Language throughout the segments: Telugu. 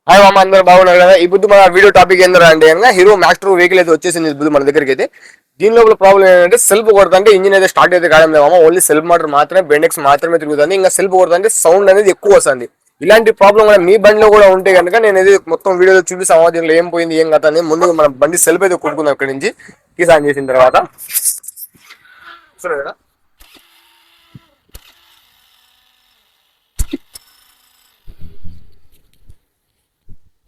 హాయ్ మామ, అందరూ బాగున్నారు కదా. ఈ బుద్ధి మన వీడియో టాపిక్ ఏంటంటే అంటే హీరో మాస్టర్ వెహికల్ అయితే వచ్చేసింది ఈ బుద్ధి మన దగ్గరికి అయితే. దీని లోపల ప్రాబ్లం ఏంటంటే సెల్ఫ్ కొడుతుంటే ఇంజిన్ అయితే స్టార్ట్ అయితే కావడం లేదు మామ. ఓన్లీ సెల్ఫ్ మోటార్ మాత్రమే బెండెక్స్ మాత్రమే తిరుగుతుంది. ఇంకా సెల్ఫ్ కొడుతుంటే సౌండ్ అనేది ఎక్కువ వస్తుంది. ఇలాంటి ప్రాబ్లం కూడా మీ బండిలో కూడా ఉంటే కనుక నేను ఇది మొత్తం వీడియోలో చూపిస్తాము. దీంట్లో ఏం పోయింది ఏం కదా అని. ముందు మన బండి సెల్ఫ్ అయితే కొనుక్కుందాం ఇక్కడి నుంచి కిసాన్ చేసిన తర్వాత. సరే కదా,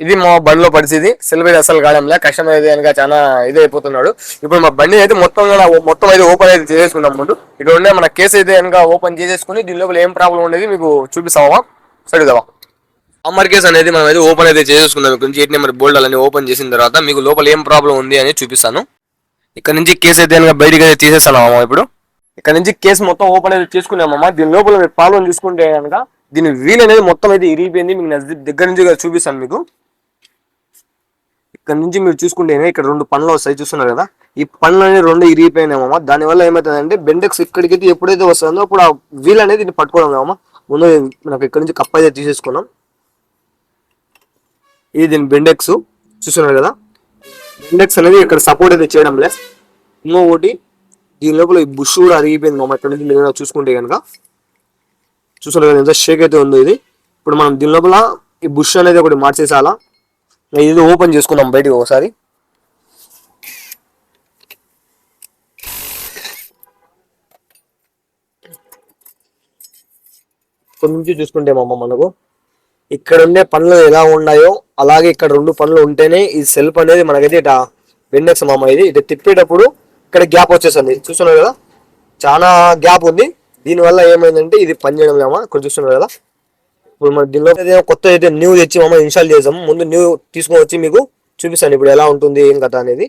ఇది మా బండిలో పరిస్థితి. సెల్ఫ్ అయితే అసలు కావడంలే, కష్టం అయితే కనుక చాలా ఇది అయిపోతున్నాడు. ఇప్పుడు మా బండి అయితే మొత్తం అయితే ఓపెన్ అయితే చేసేసుకున్నాం. ముందు ఇక్కడ ఉండే మన కేసు అయితే కనుక ఓపెన్ చేసేసుకుని దీని లోపల ఏం ప్రాబ్లం ఉండేది మీకు చూపిస్తావా, సరిదావా. అమ్మర్ కేసు అనేది మనం అయితే ఓపెన్ అయితే చేసేసుకున్నాం. ఇక్కడ నుంచి 8 నెంబర్ బోల్డ్ అన్ని ఓపెన్ చేసిన తర్వాత మీకు లోపల ఏం ప్రాబ్లం ఉంది అని చూపిస్తాను. ఇక్కడ నుంచి కేసు అయితే కనుక బయటికి అయితే తీసేస్తాను ఇప్పుడు. ఇక్కడ నుంచి కేసు మొత్తం ఓపెన్ అయితే చేసుకున్నామమ్మా. దీని లోపల మీరు ప్రాబ్లం చూసుకుంటే కనుక దీని వీల్ అనేది మొత్తం అయితే ఇరిగిపోయింది. మీకు దగ్గర నుంచి చూపిస్తాను మీకు. ఇక్కడ నుంచి మీరు చూసుకుంటేనే ఇక్కడ 2 పనులు వస్తాయి, చూస్తున్నారు కదా. ఈ పనులు అనేది 2 ఇరిగిపోయినామమ్మా. దానివల్ల ఏమవుతుందంటే బెండెక్స్ ఇక్కడికి ఎప్పుడైతే వస్తుందో అప్పుడు ఆ వీల్ అనేది దీన్ని పట్టుకోవడం కావమ్మా. ముందు మనకు ఇక్కడ నుంచి కప్ అయితే తీసేసుకున్నాం. ఇది దీని బెండెక్స్ చూస్తున్నారు కదా. బెండెక్స్ అనేది ఇక్కడ సపోర్ట్ అయితే చేయడం లేదు. ఇంకొకటి దీని లోపల ఈ బుష్ కూడా అరిగిపోయింది మామ. ఇక్కడ నుంచి మీరు చూసుకుంటే కనుక చూస్తున్నారు కదా ఎంత షేక్ అయితే ఉందో ఇది. ఇప్పుడు మనం దీని లోపల ఈ బుష్ అనేది ఒకటి మార్చేసాలా. ఇది ఓపెన్ చేసుకుందాం బయటికి ఒకసారి. ఇక్కడ నుంచి చూసుకుంటే మామ మనకు ఇక్కడ ఉండే పనులు ఎలా ఉన్నాయో అలాగే ఇక్కడ 2 పనులు ఉంటేనే ఈ సెల్ఫ్ అనేది మనకైతే ఇట బెండెక్స్ మామ. ఇది ఇటు తిప్పేటప్పుడు ఇక్కడ గ్యాప్ వచ్చేస్తుంది, చూస్తున్నారు కదా. చాలా గ్యాప్ ఉంది. దీనివల్ల ఏమైందంటే ఇది పని చేయడం మామ. ఇక్కడ చూస్తున్నారు కదా. ఇప్పుడు మన దీనిలో కొత్త అయితే న్యూ తెచ్చి మామ ఇన్స్టాల్ చేసాము. ముందు న్యూ తీసుకొని వచ్చి మీకు చూపిస్తాను ఇప్పుడు ఎలా ఉంటుంది ఏం కథ అనేది.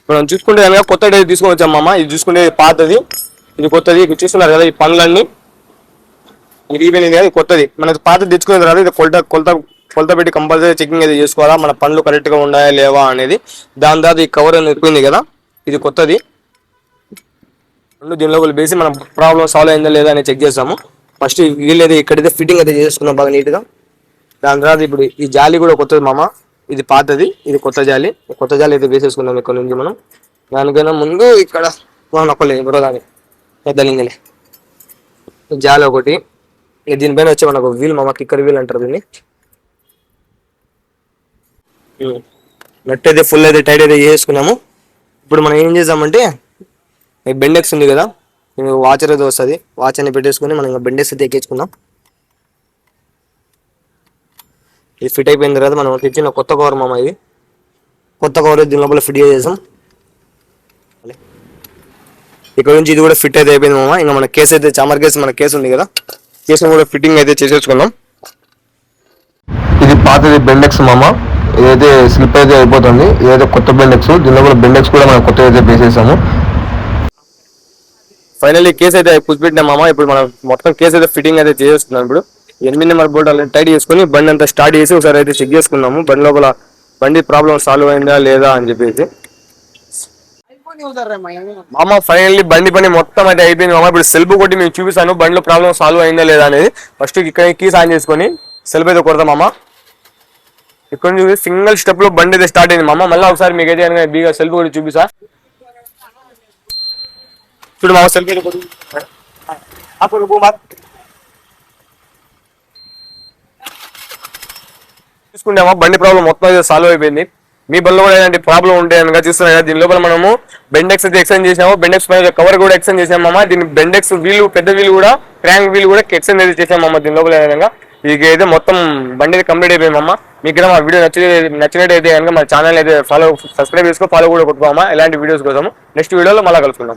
మనం చూసుకుంటే కనుక కొత్త తీసుకొని వచ్చాం మామ. ఇది చూసుకుంటే పాతది, ఇది కొత్తది. ఇక్కడ చూస్తున్నారు కదా ఈ పనులన్నీ ఇరిగిపోయింది కదా, ఇది కొత్తది. మనకి పాతది తెచ్చుకున్న తర్వాత ఇది కొలత పెట్టి కంపల్సరీ చెకింగ్ అయితే చేసుకోవాలా, మన పనులు కరెక్ట్ గా ఉన్నాయా లేవా అనేది. దాని తర్వాత ఈ కవర్ అనేది ఎక్కువైంది కదా, ఇది కొత్తది. దీని లోపల వేసి మనం ప్రాబ్లం సాల్వ్ అయిందా లేదా అని చెక్ చేస్తాము. ఫస్ట్ వీళ్ళైతే ఇక్కడైతే ఫిట్టింగ్ అయితే చేసుకున్నాం బాగా నీట్గా. దాని తర్వాత ఇప్పుడు ఈ జాలి కూడా కొత్తది మామ. ఇది పాతది, ఇది కొత్త జాలి. కొత్త జాలి అయితే వేసేసుకున్నాం ఇక్కడ నుంచి మనం. దానికైనా ముందు ఇక్కడ నొక్కలే ఇప్పుడు దాని పెద్దలింగలే జాలి ఒకటి. దీనిపైన వచ్చి మనకు వీల్ మామ, కిక్కర్ వీల్ అంటారు దీన్ని. నట్ అయితే ఫుల్ అయితే టైట్ అయితే చేసుకున్నాము. ఇప్పుడు మనం ఏం చేద్దామంటే బెండెక్స్ ఉంది కదా, వాచర్ అయితే వస్తుంది. వాచ్ అని పెట్టేసుకుని మనం ఇంకా బెండెక్స్ అయితే ఎక్కించుకుందాం. ఇది ఫిట్ అయిపోయిన తర్వాత మనం తెచ్చిన కొత్త కవర్ మామ. ఇది కొత్త కవర్ దీని లోపల ఫిట్ చేసాం. ఇక్కడ నుంచి ఇది కూడా ఫిట్ అయితే అయిపోయింది మామ. ఇంకా మన కేసు అయితే చామర్ కేసు, మన కేసు ఉంది కదా, కేసు కూడా ఫిట్టింగ్ అయితే చేసేసుకున్నాం. ఇది పాతది బెండెక్స్ మామ. ఇదైతే స్లిప్ అయితే అయిపోతుంది. ఇదైతే కొత్త బెండెక్స్. దీనిలో కూడా బెండెక్స్ కూడా మనం కొత్త అయితే వేసేసాము. ఫైనల్లీ కేసు అయితే పుచ్చిపెట్టినా మామ. ఇప్పుడు మనం మొత్తం కేసు అయితే ఫిట్టింగ్ అయితే చేసేస్తున్నాం. ఇప్పుడు 8 నెంబర్ బోల్ట్ అలా టైట్ చేసుకుని బండి అంతా స్టార్ట్ చేసి ఒకసారి అయితే చెక్ చేసుకున్నాము బండి లోపల బండి ప్రాబ్లం సాల్వ్ అయిందా లేదా అని చెప్పేసి. మామ ఫైనల్లీ బండి పని మొత్తం అయితే అయిపోయింది మామ. ఇప్పుడు సెల్ఫ్ కొట్టి మేము చూపిస్తాను బండిలో ప్రాబ్లం సాల్వ్ అయిందా లేదా అనేది. ఫస్ట్ ఇక్కడ కీస్ ఆన్ చేసుకొని సెల్ఫ్ అయితే కొడతాం మామ. ఇక్కడ నుంచి సింగిల్ స్టెప్ లో బండి అయితే స్టార్ట్ అయింది మామ. మళ్ళీ ఒకసారి మీకైతే బీగా సెల్ఫ్ కొట్టి చూపిస్తా. చూడు మామ సెల్ఫ్ అయితే కొట్టి చూసుకుంటామా బండి ప్రాబ్లం మొత్తం అయితే సాల్వ్ అయిపోయింది. మీ బండిలో కూడా ఇలాంటి ప్రాబ్లం ఉంటే కనుక చూస్తున్నాయి కదా. దీని లోపల మనము బెండెక్స్ అయితే ఎక్స్చేంజ్ చేసాము. బెండెక్స్ పైన కవర్ కూడా ఎక్స్చేంజ్ చేసామమ్మా. దీని బెండెక్స్ వీల్ పెద్ద వీల్ కూడా క్రాంక్ వీల్ కూడా ఎక్స్చేంజ్ అయితే చేసామమ్మా దీని లోపల. విధంగా ఇది అయితే మొత్తం బండి అయితే కంప్లీట్ అయిపోయిందమ్మా. మీకు మా వీడియో నచ్చినట్టయితే కనుక మన ఛానల్ అయితే సబ్స్క్రైబ్ చేసుకో, ఫాలో కూడా కొట్టుకోమా ఇలాంటి వీడియోస్ కోసం. నెక్స్ట్ వీడియోలో మళ్ళీ కలుసుకుందాం.